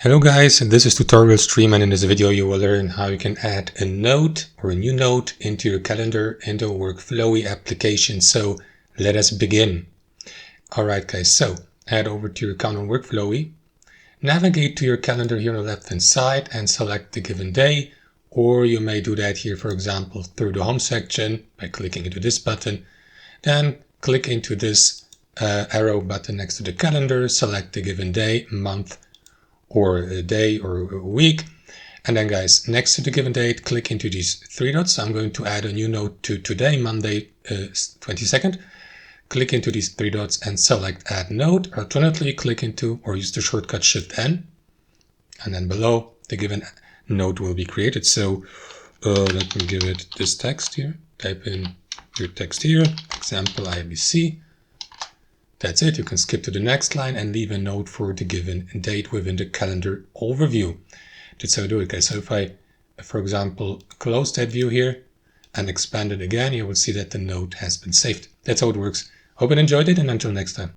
Hello guys, this is tutorial stream, and in this video you will learn how you can add a note or a new note into your calendar into a Workflowy application. So let us begin. Alright guys, so head over to your account on Workflowy, navigate to your calendar here on the left hand side and select the given day, or you may do that here, for example, through the home section by clicking into this button. Then click into this arrow button next to the calendar, select the given day, month, or a day or a week, and then guys, next to the given date, click into these three dots. I'm going to add a new note to today, Monday 22nd. Click into these three dots and select add note. Alternatively, click into or use the shortcut Shift N, and then below the given note will be created. So let me give it this text here. Type in your text here, example IBC. That's it. You can skip to the next line and leave a note for the given date within the calendar overview. That's how I do it, guys. So if I, for example, close that view here and expand it again, you will see that the note has been saved. That's how it works. Hope you enjoyed it, and until next time.